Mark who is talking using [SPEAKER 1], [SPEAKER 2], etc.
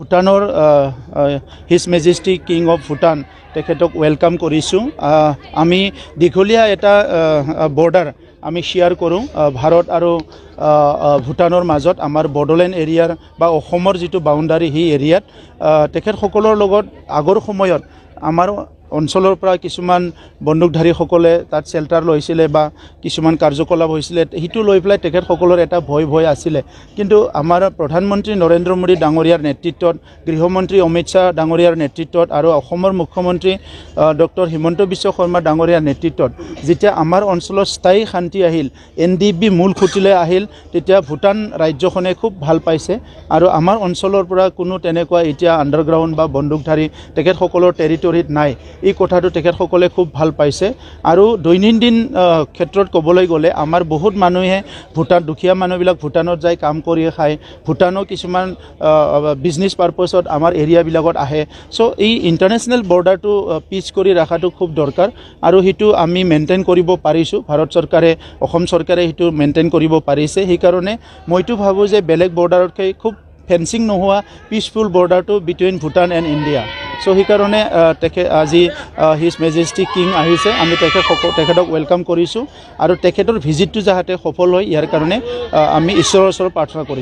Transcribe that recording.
[SPEAKER 1] ভূটানৰ his মেজেষ্টি king of Bhutan তেখেতক welcome কৰিছোঁ। আমি দীঘলীয়া এটা বৰ্ডাৰ আমি শ্বেয়াৰ কৰোঁ ভাৰত আৰু ভূটানৰ মাজত আমাৰ বড়োলেণ্ড এৰিয়াৰ বা অসমৰ যিটো বাউণ্ডাৰী সেই এৰিয়াত তেখেতসকলৰ লগত আগৰ সময়ত আমাৰ অঞ্চলৰ পৰা কিছুমান বন্দুকধাৰীসকলে তাত শেল্টাৰ লৈছিলে বা কিছুমান কাৰ্যকলাপ হৈছিলে, সেইটো লৈ পেলাই তেখেতসকলৰ এটা ভয় আছিলে। কিন্তু আমাৰ প্ৰধানমন্ত্ৰী নৰেন্দ্ৰ মোদী ডাঙৰীয়াৰ নেতৃত্বত, গৃহমন্ত্ৰী অমিত শ্বাহ ডাঙৰীয়াৰ নেতৃত্বত আৰু অসমৰ মুখ্যমন্ত্ৰী ডক্টৰ হিমন্ত বিশ্ব শৰ্মা ডাঙৰীয়াৰ নেতৃত্বত যেতিয়া আমাৰ অঞ্চলত স্থায়ী শান্তি আহিল, NDB মূল খুঁটিলৈ আহিল, তেতিয়া ভূটান ৰাজ্যখনে খুব ভাল পাইছে আৰু আমাৰ অঞ্চলৰ পৰা কোনো তেনেকুৱা এতিয়া আণ্ডাৰগ্ৰাউণ্ড বা বন্দুকধাৰী তেখেতসকলৰ টেৰিটৰীত নাই। এই কথাটো তেখেতসকলে খুব ভাল পাইছে আৰু দৈনন্দিন ক্ষেত্ৰত ক'বলৈ গ'লে আমাৰ বহুত মানুহে ভূটান, দুখীয়া মানুহবিলাক ভূটানত যায় কাম কৰি খায়, ভূটানৰ কিছুমান বিজনেছ পাৰপছত আমাৰ এৰিয়াবিলাকত আহে। চ' এই ইণ্টাৰনেশ্যনেল বৰ্ডাৰটো পিচ কৰি ৰখাটো খুব দৰকাৰ আৰু সেইটো আমি মেইনটেইন কৰিব পাৰিছোঁ। ভাৰত চৰকাৰে, অসম চৰকাৰে সেইটো মেইনটেইন কৰিব পাৰিছে। সেইকাৰণে মইতো ভাবোঁ যে বেলেগ বৰ্ডাৰতকৈ খুব ফেন্সিং নোহোৱা পিচফুল বৰ্ডাৰটো between Bhutan and India. So' সেইকাৰণে আজি হিজ মেজেষ্টি কিং আহিছে, আমি তেখেতক ওয়েলকাম কৰিছোঁ আৰু তেখেতৰ ভিজিটটো যাতে সফল হয় ইয়াৰ কাৰণে আমি ঈশ্বৰৰ ওচৰত প্ৰাৰ্থনা কৰিছোঁ।